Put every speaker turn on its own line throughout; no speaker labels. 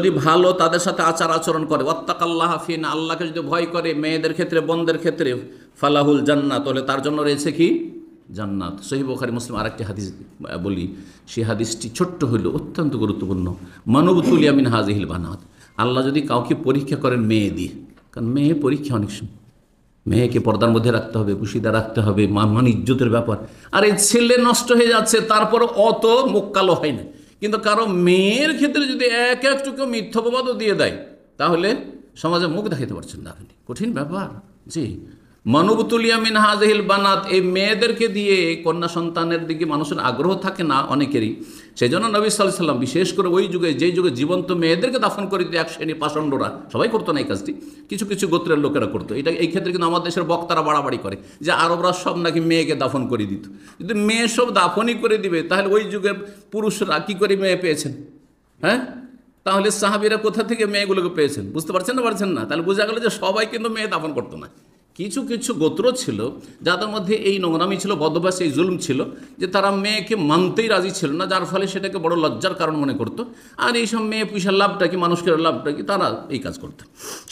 যদি ভালো তাদের সাথে আচার আচরণ করে, ওয়াত্তাকাল্লাহ ফিনা, আল্লাহকে যদি ভয় করে মেয়েদের ক্ষেত্রে বোনদের ক্ষেত্রে, ফালাহুল জান্নাত, তাহলে তার জন্য রয়েছে কি জান্নাত। সহিহ বুখারী মুসলিম আরেকটি হাদিস বলি, সেই হাদিসটি ছোট্ট হইল অত্যন্ত গুরুত্বপূর্ণ। মানবতুলিয়া মিন হাযিহিল বানাত, আল্লাহ যদি কাউকে পরীক্ষা করেন মেয়ে দিয়ে, কারণ মেয়ে পরীক্ষা অনেক সময়, মেয়েকে পর্দার মধ্যে রাখতে হবে, পুশিদা রাখতে হবে, মান ইজ্জতের ব্যাপার। আর এই ছেলে নষ্ট হয়ে যাচ্ছে, তারপর অত মুখ কালো হয় না, কিন্তু কারো মেয়ের ক্ষেত্রে যদি এক একটুকু মিথ্যাপবাদও দিয়ে দেয়, তাহলে সমাজে মুখ দেখাতে পারছেন না আপনি, কঠিন ব্যাপার। জি, মানবতুলিয়া মিন হাযিহিল বানাত, এই মেয়েদেরকে দিয়ে কন্যা সন্তানের দিকে মানুষের আগ্রহ থাকে না অনেকেরই। সেই জন্য নবী সাল্লাল্লাহু আলাইহি ওয়াসাল্লাম বিশেষ করে ওই যুগে, যেই যুগে জীবন্ত মেয়েদেরকে দাফন করে দিতে এক শ্রেণী পাষণ্ডরা, সবাই করতো না এই কাজটি, কিছু কিছু গোত্রের লোকেরা করতো এটা। এই ক্ষেত্রে কিন্তু আমাদের দেশের বক্তারা বাড়াবাড়ি করে যে আরবরা সব নাকি মেয়েকে দাফন করে দিত। যদি মেয়ে সব দাফনই করে দিবে, তাহলে ওই যুগের পুরুষরা কী করে মেয়ে পেয়েছেন? হ্যাঁ, তাহলে সাহাবীরা কোথা থেকে মেয়েগুলোকে পেয়েছেন? বুঝতে পারছেন না? পারছেন না? তাহলে বোঝা গেল যে সবাই কিন্তু মেয়ে দাফন করতো না। কিছু কিছু গোত্র ছিল যাদের মধ্যে এই নোংরামি ছিল, বদভ্যাস, এই জুলুম ছিল, যে তারা মেয়েকে মানতেই রাজি ছিল না, যার ফলে সেটাকে বড় লজ্জার কারণ মনে করতো। আর এইসব মেয়ে পয়সার লাভটা কি, মানুষের লাভটা কি, তারা এই কাজ করতো।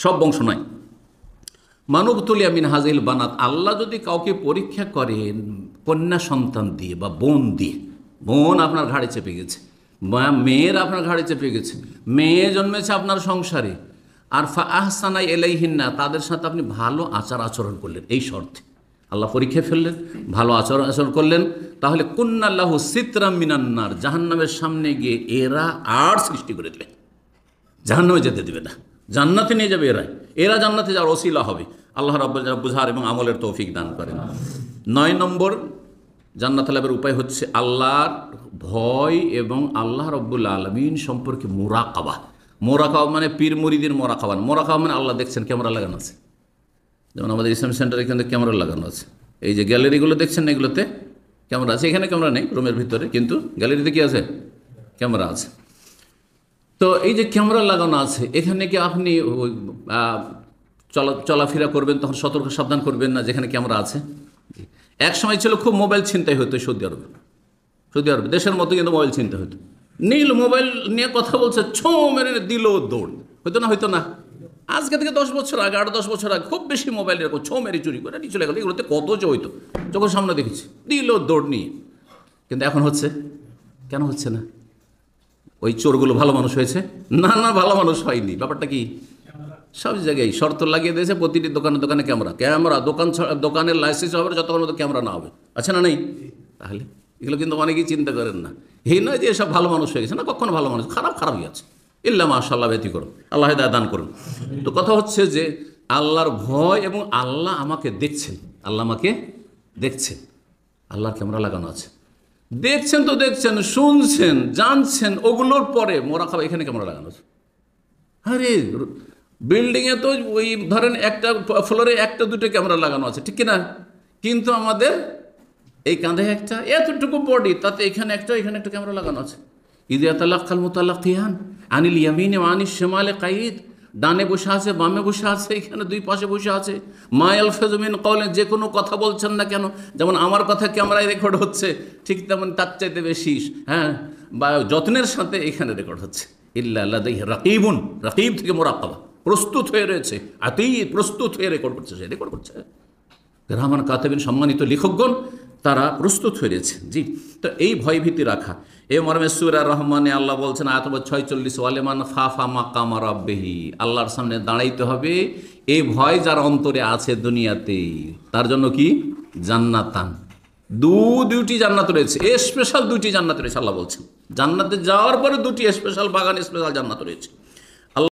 সব বংশ নয়। মানবতুলিয়া মিন হাযিহিল বানাত, আল্লাহ যদি কাউকে পরীক্ষা করেন কন্যা সন্তান দিয়ে বা বোন দিয়ে, বোন আপনার ঘাড়ে চেপে গেছে, মেয়ের আপনার ঘাড়ে চেপে গেছে, মেয়ে জন্মেছে আপনার সংসারে, আর ফা আহসানা ইলাইহিন্না, তাদের সাথে আপনি ভালো আচার আচরণ করলেন, এই শর্তে আল্লাহ পরীক্ষা ফেললেন, ভালো আচরণ করলেন, তাহলে কুন্নাল্লাহু সিতরাম মিনান নার, জাহান্নামের সামনে গিয়ে এরা আর সৃষ্টি করে দেবে, জাহান্নামে যেতে দেবে না, জান্নাতে নিয়ে যাবে এরা জান্নাতে যাওয়ার ওসিলা হবে। আল্লাহ রাব্বুল আলামিন বুঝার এবং আমলের তৌফিক দান করেন। 9 নম্বর জান্নাত লাভের উপায় হচ্ছে আল্লাহর ভয় এবং আল্লাহ রাব্বুল আলামিন সম্পর্কে মুরাকাবা। মোরাকাবা মানে পীর মুরিদের মোরাকাবা, মোরাকাবা মানে আল্লাহ দেখছেন, ক্যামেরা লাগানো আছে। যেমন আমাদের ইসলাম সেন্টারে এখানে ক্যামেরা লাগানো আছে, এই যে গ্যালারিগুলো দেখছেন না, এগুলোতে ক্যামেরা আছে। এখানে ক্যামেরা নেই রুমের ভিতরে, কিন্তু গ্যালারিতে কি আছে? ক্যামেরা আছে। তো এই যে ক্যামেরা লাগানো আছে, এখানে কি আপনি চলাফেরা করবেন তখন সতর্ক সাবধান করবেন না যেখানে ক্যামেরা আছে? এক সময় ছিল খুব মোবাইল ছিনতাই হতো সৌদি আরবে, দেশের মতো কিন্তু মোবাইল ছিনতাই হতো। নীল মোবাইল নিয়ে কথা বলছে, ছো মেরে দিল দৌড়, হইতো না? আজকে থেকে 10 বছর আগে, 8-10 বছর আগে খুব বেশি মোবাইল এরকম ছো মেরে চুরি করে নিয়ে চলে গেল। এগুলোতে কত যে হইতো, যখন সামনে দেখেছি দিল দৌড় নিয়ে। কিন্তু এখন হচ্ছে, কেন হচ্ছে না? ওই চোরগুলো ভালো মানুষ হয়েছে? না, ভালো মানুষ হয়নি। ব্যাপারটা কি? সব জায়গায় শর্ত লাগিয়ে দিয়েছে, প্রতিটি দোকানে ক্যামেরা, দোকানের লাইসেন্স হবে যতক্ষণ মতো ক্যামেরা না হবে। আচ্ছা না, নেই? তাহলে এগুলো কিন্তু অনেকেই চিন্তা করেন না। এই নয় যে সব ভালো মানুষ হয়ে গেছে, না, কখনো ভালো মানুষ, খারাপই আছে, ইল্লা মাশাআল্লাহ, ব্যতি করুন, আল্লাহ হিদায়াত দান করুন। তো কথা হচ্ছে যে আল্লাহর ভয় এবং আল্লাহ আমাকে দেখছেন, আল্লাহর ক্যামেরা লাগানো আছে, দেখছেন তো দেখছেন, শুনছেন, জানছেন, ওগুলোর পরে মোরাকাবা এখানে ক্যামেরা লাগানো আছে। আরে বিল্ডিংয়ে তো ওই ধরেন একটা ফ্লোরে 1-2 ক্যামেরা লাগানো আছে, ঠিক কিনা? কিন্তু আমাদের এই কাঁধে একটা, এতটুকু বডি, তাতে এখানে একটা ক্যামেরা লাগানো আছে। ইযা তালাক্কাল মুতালাক্কিয়ান আনিল ইয়ামিনি ওয়া আনিশ শিমালি কাঈদ, ডানে বসে আছে, বামে বসে আছে, এখানে 2 পাশে বসে আছে। মা ইয়ালফিযু মিন কাওলিন, যে কোনো কথা বলছেন না কেন, যেমন আমার কথা ক্যামেরায় রেকর্ড হচ্ছে, ঠিক তেমন তার চাইতে বেশি বা যত্নের সাথে এখানে রেকর্ড হচ্ছে। ইল্লা লাদাইহি রাকিবুন, রাকিব থেকে মুরাকাবা, প্রস্তুত হয়ে রয়েছে, প্রস্তুত হয়ে রেকর্ড করছে। রাহমান কাতিবিন, সম্মানিত লেখকগণ, তারা প্রস্তুত হয়ে রয়েছে। জি, তো এই ভয়ভীতি রাখা, এ মর্মে সূরা রহমানে আল্লাহ বলছেন আয়াত নম্বর 46, ওয়ালিমান খাফা মাকামা রাব্বিহি, আল্লাহর সামনে দাঁড়াইতে হবে, এই ভয় যার অন্তরে আছে দুনিয়াতে, তার জন্য কি জান্নাতান, দুটি জান্নাত রয়েছে, স্পেশাল 2টি জান্নাত রয়েছে। আল্লাহ বলছেন জান্নাতে যাওয়ার পরে 2টি স্পেশাল বাগান, স্পেশাল জান্নাত রয়েছে।